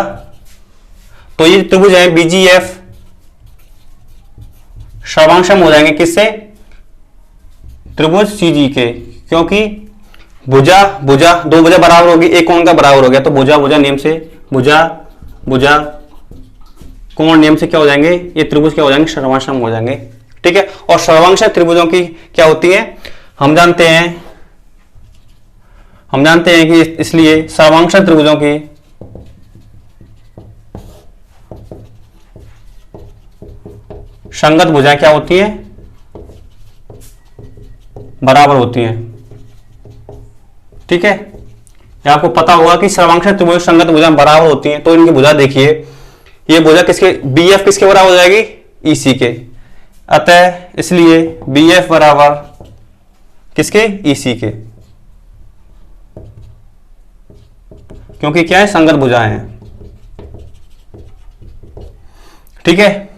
तो ये त्रिभुज है BGF सर्वांशम हो जाएंगे किससे, त्रिभुज CG के, क्योंकि भुजा दो भुजा बराबर होगी, एक कोण का बराबर हो गया, तो भुजा नियम से, भुजा कोण नियम से क्या हो जाएंगे, ये त्रिभुज क्या हो जाएंगे, सर्वांशम हो जाएंगे। ठीक है, और सर्वांश त्रिभुजों की क्या होती है, हम जानते हैं कि इसलिए सर्वांश त्रिभुजों की संगत भुजाएं क्या होती हैं, बराबर होती हैं। ठीक है, आपको पता होगा कि सर्वांश त्रिभुज संगत भुजाएं बराबर होती हैं, तो इनकी भुजा देखिए, ये भुजा किसके, BF किसके बराबर हो जाएगी, EC के। अतः इसलिए BF बराबर किसके, EC के, क्योंकि क्या है, संगत भुजाएं हैं। ठीक है,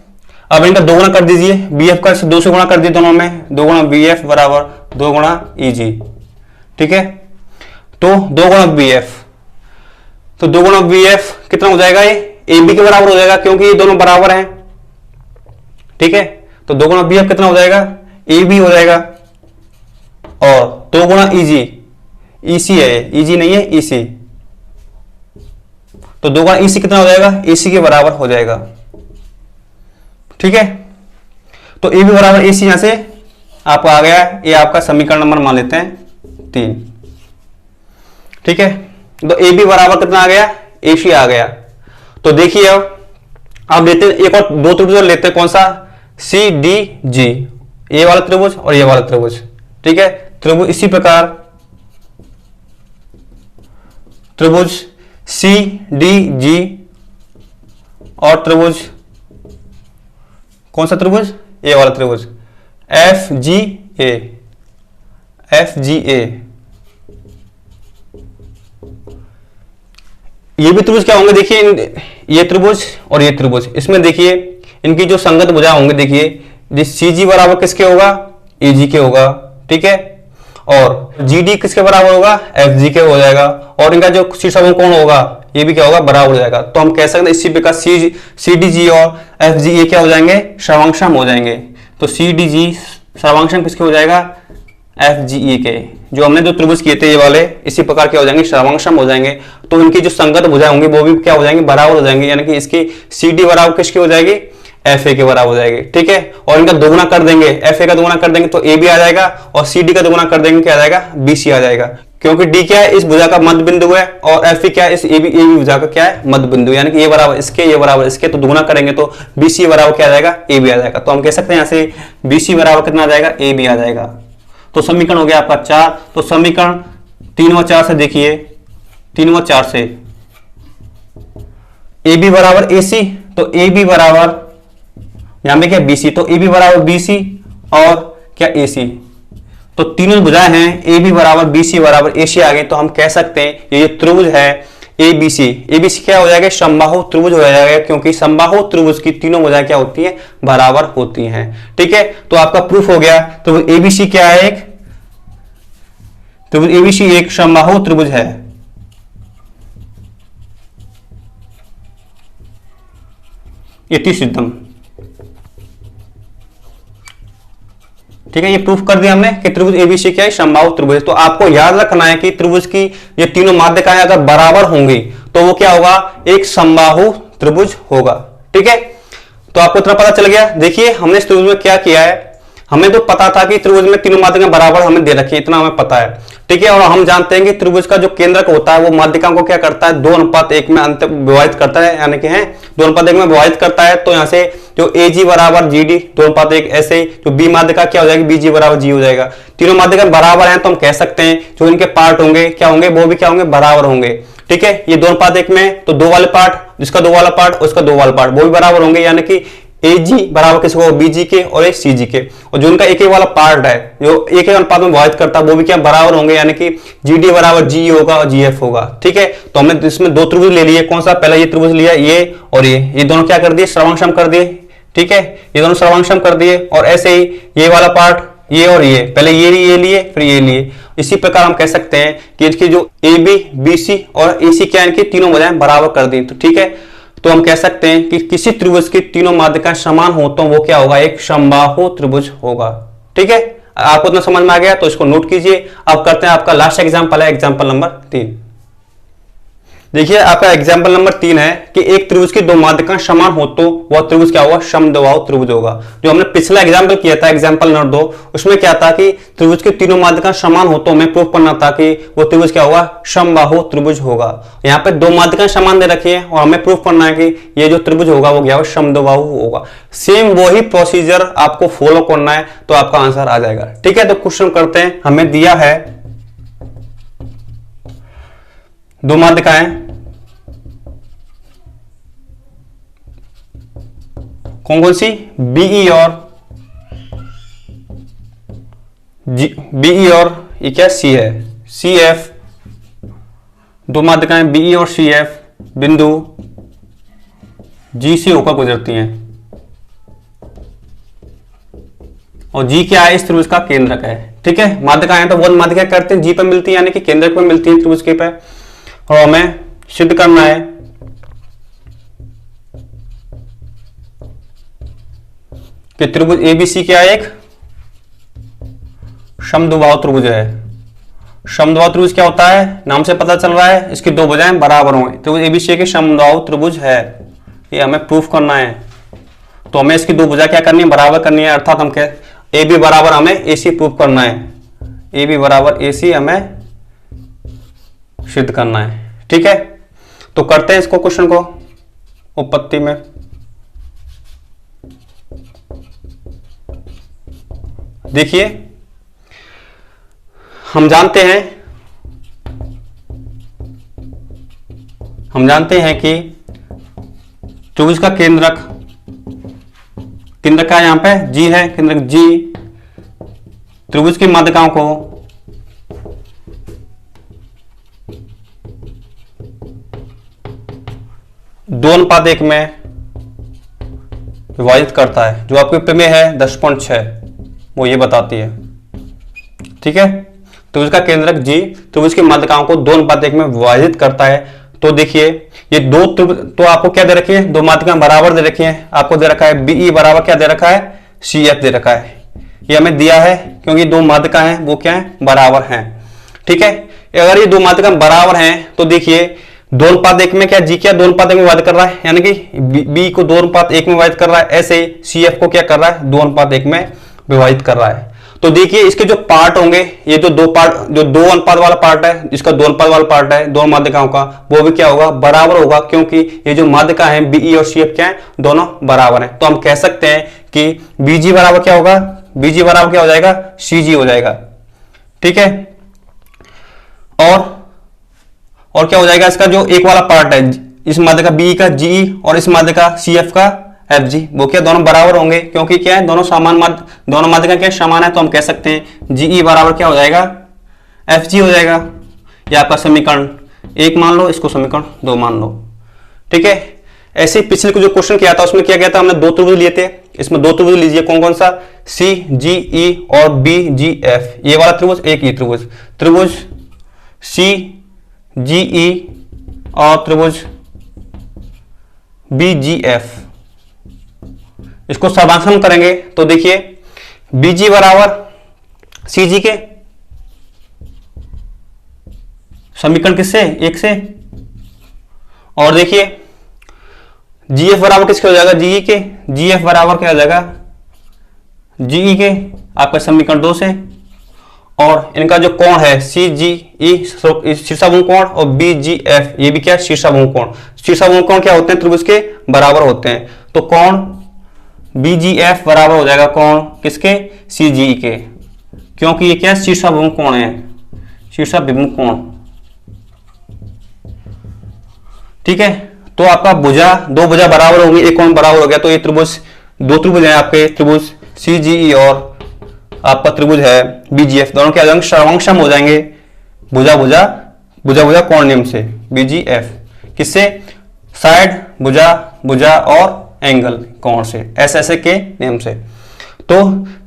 अब इनका 2 गुना कर दीजिए, BF का 2 से गुणा कर दिए दोनों में, 2 गुणा BF बराबर 2 गुणा EG। ठीक है, तो 2 गुणा BF, तो 2 गुणा BF कितना हो जाएगा, ये AB के बराबर हो जाएगा क्योंकि ये दोनों बराबर हैं। ठीक है, तो 2 गुणा BF कितना हो जाएगा, AB हो जाएगा, और 2 गुणा EG, EC है, EG नहीं है EC, तो 2 गुणा EC कितना हो जाएगा, AC के बराबर हो जाएगा। ठीक है, तो AB बराबर AC यहां से आपको आ गया, ये आपका समीकरण नंबर मान लेते हैं 3। ठीक है, तो AB बराबर कितना आ गया, ए सी आ गया। तो देखिए अब लेते हैं एक और दो त्रिभुज और लेते हैं, कौन सा, सी डी जी, ये वाला त्रिभुज और ये वाला त्रिभुज, ठीक है। त्रिभुज इसी प्रकार त्रिभुज सी डी जी और त्रिभुज, कौन सा त्रिभुज, ये वाला त्रिभुज एफ जी ए, एफ जी ए, ये भी त्रिभुज क्या होंगे, देखिए ये त्रिभुज और ये त्रिभुज, इसमें देखिए इनकी जो संगत भुजा होंगे, देखिए सी जी बराबर किसके होगा, ए जी के होगा, ठीक है। और जी डी किसके बराबर होगा, एफ जी के हो जाएगा। और इनका जो शीर्षक कोण होगा ये भी क्या होगा, बराबर हो जाएगा। तो हम कह सकते हैं इसी प्रकार सी डी जी और एफ जी ये क्या हो जाएंगे, सर्वांगसम हो जाएंगे। तो सी डी जी सर्वांगसम किसके हो जाएगा, एफ जी ई के, जो हमने जो त्रिभुज किए थे ये वाले, इसी प्रकार क्या हो जाएंगे, सर्वांगसम हो जाएंगे। तो इनकी जो संगत भुजा होंगी वो भी क्या हो जाएंगे, बराबर हो जाएंगे, यानी कि इसकी सी डी बराबर किसकी हो जाएगी, एफ ए के बराबर हो जाएगी, ठीक है। और इनका दोगुना कर देंगे, एफ ए का दोगुना कर देंगे तो ए भी आ जाएगा, और सी डी का दोगुना कर देंगे क्या आ जाएगा, बी सी आ जाएगा। क्योंकि डी क्या है, इस भुजा का मध्य बिंदु है, और एफ क्या है, इस ए बी भुजा का क्या है, मध्य बिंदु, यानी कि ये बराबर इसके, ये बराबर इसके, तो दोगुना करेंगे तो बी सी बराबर क्या आ जाएगा, ए बी आ जाएगा। तो हम कह सकते हैं यहाँ से बी सी बराबर कितना आ जाएगा, ए बी आ जाएगा। तो समीकरण हो गया आपका 4। तो समीकरण 3 व 4 से देखिए, 3 व 4 से ए बी बराबर ए सी, तो ए बी बराबर यहां पे क्या बी सी, तो ए बी बराबर बी सी और क्या ए सी, तो तीनों भुजाएं हैं, ए बी बराबर बी सी बराबर ए सी आ गए। तो हम कह सकते हैं ये जो त्रिभुज है ए बी सी क्या हो जाएगा, समबाहु त्रिभुज हो जाएगा, क्योंकि समबाहु त्रिभुज की तीनों भुजाएं क्या होती हैं, बराबर होती हैं, ठीक है। तो आपका प्रूफ हो गया। तो एबीसी क्या है, एक त्रिभुज एबीसी एक समबाहु त्रिभुज है। इति सिद्धम, ठीक है, ये प्रूफ कर दिया हमने कि त्रिभुज एबीसी क्या है, समबाहु त्रिभुज। तो आपको याद रखना है कि त्रिभुज की ये तीनों माध्यिकाएं अगर बराबर होंगी तो वो क्या होगा, एक समबाहु त्रिभुज होगा, ठीक है। तो आपको इतना पता चल गया। देखिए हमने इस त्रिभुज में क्या किया है, हमें तो पता था कि त्रिभुज में तीनों माध्यिकाएं बराबर हमें दे रखी है, इतना हमें पता है, ठीक है। और हम जानते हैं कि त्रिभुज का जो केंद्रक होता है वो माध्यिकाओं को क्या करता है, 2:1 में अंत विभाजित करता है, यानी कि है 2:1 में विभाजित करता है। तो यहाँ से जो ए जी बराबर जी डी 2:1, ऐसे जो बी माध्यिका क्या हो जाएगी, बी जी बराबर जी हो जाएगा। तीनों माध्यिका बराबर हैं तो हम कह सकते हैं जो इनके पार्ट होंगे क्या होंगे, वो भी क्या होंगे, बराबर होंगे, ठीक है। ये 2:1 में तो दो वाले पार्ट, जिसका दो वाला पार्ट उसका दो वाला पार्ट, वो भी बराबर होंगे, यानी कि ए जी बराबर किसको होगा, बी जी के और एक सी जी के। और जो उनका एक एक वाला पार्ट है जो एक एक अनुपात में विभाजित करता है वो भी क्या बराबर होंगे, यानी कि जी डी बराबर जी होगा और जी एफ होगा, ठीक है। तो हमने इसमें दो त्रिभुज ले लिए, कौन सा, पहला ये त्रिभुज लिया ये और ये दोनों क्या कर दिए, सर्वांगसम कर दिए, ठीक है, ये दोनों सर्वांगसम कर दिए। और ऐसे ही ये वाला पार्ट ये और ये, पहले ये लिए फिर ये लिए। इसी प्रकार हम कह सकते हैं कि इसकी जो ए बी बी सी और ए सी क्या है, इनकी तीनों भुजाएं बराबर कर दी, तो ठीक है। तो हम कह सकते हैं कि किसी त्रिभुज की तीनों माध्यिकाएं समान हो तो वो क्या होगा, एक समबाहु त्रिभुज होगा, ठीक है। आपको इतना समझ में आ गया तो इसको नोट कीजिए। अब करते हैं आपका लास्ट एग्जांपल है, एग्जांपल नंबर 3। देखिए आपका एग्जाम्पल नंबर 3 है कि एक त्रिभुज की दो माध्यिकाएं समान हो तो वह त्रिभुज क्या होगा, समद्विबाहु त्रिभुज होगा। जो हमने पिछला एग्जाम्पल किया था एग्जाम्पल नंबर 2, उसमें क्या था कि त्रिभुज की तीनों माध्यिकाएं समान हो तो हमें प्रूफ करना था कि वो त्रिभुज क्या होगा, समबाहु त्रिभुज होगा। यहाँ पे दो माध्यिकाएं समान दे रखी है और हमें प्रूफ करना है कि ये जो त्रिभुज होगा वो क्या होगा, समद्विबाहु होगा। सेम वही प्रोसीजर आपको फॉलो करना है तो आपका आंसर आ जाएगा, ठीक है। तो क्वेश्चन करते हैं, हमें दिया है दो माध्यिकाएं, कौन कौन सी, बीई और बीई और ये क्या सी है, सी एफ, दो माध्यिकाएं बीई और सी एफ बिंदु जी से होकर गुजरती हैं और जी क्या है, इस त्रिभुज का केंद्रक है, ठीक है। माध्यिकाएं तो बहुत माध्यिकाएं करते हैं जी पर मिलती है, यानी कि केंद्रक पर मिलती है त्रिभुज के पे। और हमें सिद्ध करना है कि त्रिभुज एबीसी क्या है, एक समद्विबाहु त्रिभुज है। समद्विबाहु त्रिभुज क्या होता है, नाम से पता चल रहा है, इसकी दो भुजाएं बराबर होंगे। त्रिभुज एबीसी के समद्विबाहु त्रिभुज है, ये हमें प्रूफ करना है। तो हमें इसकी दो भुजा क्या करनी है, बराबर करनी है, अर्थात हम क्या ए बी बराबर हमें ए सी प्रूफ करना है, ए बी बराबर ए सी हमें सिद्ध करना है, ठीक है। तो करते हैं इसको क्वेश्चन को उत्पत्ति में। देखिए हम जानते हैं कि त्रिभुज का केंद्रक का यहां पे जी है, केंद्रक जी त्रिभुज की माध्यिकाओं को दो अनुपात एक में विभाजित करता है। जो आपके प्रमेय है 10.6 वो ये बताती है। ठीक है, त्रिभुज का केंद्रक जी त्रिभुज की माध्यिकाओं को 2 अनुपात 1 में विभाजित करता है। तो देखिए ये दो तो आपको क्या दे रखी है, दो माध्यिकाएं बराबर दे रखी हैं। आपको दे रखा है बीई बराबर क्या दे रखा है, CF दे रखा है। ये हमें दिया है क्योंकि दो माध्यिकाएं हैं वो क्या है, बराबर हैं। ठीक है, अगर ये दो माध्यिकाएं बराबर हैं तो देखिए 2 अनुपात 1 में क्या जी क्या 2 अनुपात 1 में विभाजित कर रहा है, यानी कि बी को 2 अनुपात 1 में विभाजित कर रहा है। ऐसे ही CF को क्या कर रहा है, 2 अनुपात 1 में विभाजित कर रहा है। तो देखिए इसके जो पार्ट होंगे, ये जो दो पार्ट, जो 2 अनुपात वाला पार्ट है, इसका 2 अनुपात वाला पार्ट है दोनों माध्यिकाओं का, वो भी क्या होगा, बराबर होगा, क्योंकि ये जो माध्यिका है बीई और CF क्या है, दोनों बराबर हैं। तो हम कह सकते हैं कि BG बराबर क्या होगा, BG बराबर क्या हो जाएगा, CG हो जाएगा। ठीक है, और क्या हो जाएगा, इसका जो एक वाला पार्ट है इस माध्यिका BE का GE और इस माध्यिका CF का FG, वो क्या दोनों बराबर होंगे, क्योंकि क्या है दोनों दोनों माध्यिका क्या समान है। तो हम कह सकते हैं GE बराबर क्या हो जाएगा, FG हो जाएगा। ये आपका समीकरण 1 मान लो, इसको समीकरण 2 मान लो। ठीक है, ऐसे ही पिछले को जो क्वेश्चन किया था उसमें क्या किया था, हमने 2 त्रिभुज लिए थे। इसमें 2 त्रिभुज लीजिए, कौन कौन सा, CGE और BGF। ये वाला त्रिभुज, एक ही त्रिभुज CGE और त्रिभुज BGF। इसको सर्वांकन करेंगे तो देखिए BG बराबर CG के समीकरण किससे, 1 से, और देखिए GF बराबर किसके हो जाएगा, GE के। GF बराबर क्या हो जाएगा, GE के आपका समीकरण 2 से। और इनका जो कोण है CGE शीर्षाभुज कोण और BGF ये भी क्या, शीर्षाभुज कोण। शीर्षाभुज कोण क्या होते हैं, त्रिभुज के बराबर होते हैं। तो कोण BGF बराबर हो जाएगा कोण किसके, CGE के, क्योंकि ये क्या शीर्षाभिमुख कोण है, शीर्षाभिमुख कोण। ठीक है, तो आपका दो भुजा बराबर होंगी, एक कोण बराबर हो गया। तो ये त्रिभुज, 2 त्रिभुज हैं आपके, त्रिभुज CGE और आपका त्रिभुज है BGF, दोनों के अंग सर्वांगसम हो जाएंगे भुजा भुजा कोण नियम से। BGF किससे, साइड भुजा और एंगल कोण से, ऐसे के नियम से। तो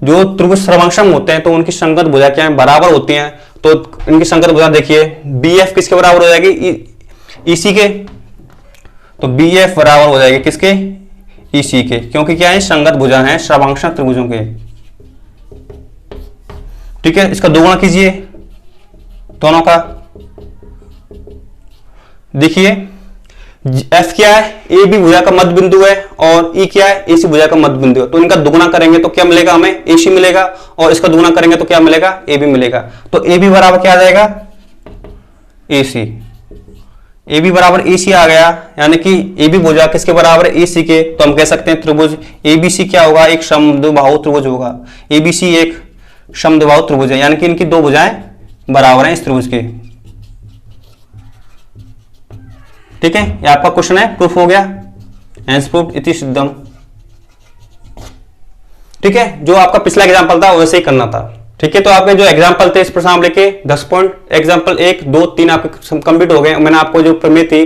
जो त्रिभुज सर्वांगसम होते हैं तो उनकी संगत भुजा क्या है, बराबर होती हैं। तो इनकी संगत भुजा देखिए BF किसके बराबर हो जाएगी, EC के। तो BF बराबर हो जाएगी किसके, EC के, क्योंकि क्या है संगत भुजा है सर्वांगसम त्रिभुजों के। ठीक है, इसका दोगुना कीजिए दोनों का। देखिए F क्या है, AB भुजा का मध्य बिंदु है, और E क्या है, AC भुजा का मध्य बिंदु है। तो इनका दुगुना करेंगे तो क्या मिलेगा हमें, AC मिलेगा, और इसका दुगुना करेंगे तो क्या मिलेगा, AB मिलेगा। तो AB बराबर क्या आ जाएगा, AC। AB बराबर AC आ गया, यानी कि AB भुजा किसके बराबर है, AC के। तो हम कह सकते हैं त्रिभुज ABC क्या होगा, एक समद्विबाहु त्रिभुज होगा। ABC एक समद्विबाहु त्रिभुज है, यानी कि इनकी 2 भुजाएं बराबर हैं इस त्रिभुज के। ठीक है, ये आपका क्वेश्चन है, प्रूफ हो गया, हेंस प्रूफ इति सिद्धम। ठीक है, जो आपका पिछला एग्जांपल था वैसे ही करना था। ठीक है, तो आपके जो एग्जांपल थे इस प्रश्न लेके 10 पॉइंट, एग्जांपल 1 2 3 आपके कंप्लीट हो गए। मैंने आपको जो प्रमेय थी,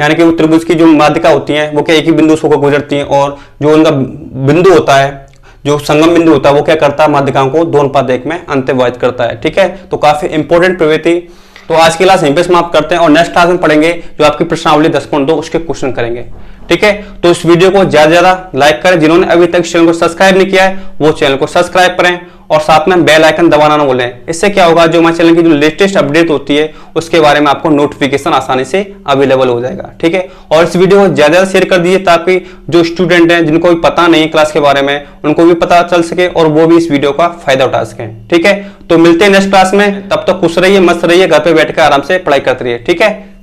यानी कि वो त्रिभुज की जो माध्यिका होती है वो क्या एक ही बिंदु से होकर गुजरती है, और जो उनका बिंदु होता है, जो संगम बिंदु होता है, वो क्या करता है, माध्यिकाओं को 2 अनुपात 1 में अंतर्विभाजित करता है। ठीक है, तो काफी इंपॉर्टेंट प्रमेय थी। तो आज की क्लास यहीं पे समाप्त करते हैं, और नेक्स्ट क्लास में पढ़ेंगे जो आपकी प्रश्नावली 10.2 उसके क्वेश्चन करेंगे। ठीक है, तो इस वीडियो को ज्यादा लाइक करें। जिन्होंने अभी तक चैनल को सब्सक्राइब नहीं किया है वो चैनल को सब्सक्राइब करें, और साथ में बेल आइकन दबाना ना भूलें। इससे क्या होगा, जो हमारे चैनल की जो लेटेस्ट अपडेट होती है उसके बारे में आपको नोटिफिकेशन आसानी से अवेलेबल हो जाएगा। ठीक है, और इस वीडियो को ज्यादा शेयर कर दीजिए, ताकि जो स्टूडेंट हैं जिनको भी पता नहीं क्लास के बारे में उनको भी पता चल सके, और वो भी इस वीडियो का फायदा उठा सकें। ठीक है, तो मिलते हैं नेक्स्ट क्लास में, तब तक खुश रहिए, मस्त रहिए, घर पे बैठ कर आराम से पढ़ाई करते रहिए। ठीक है।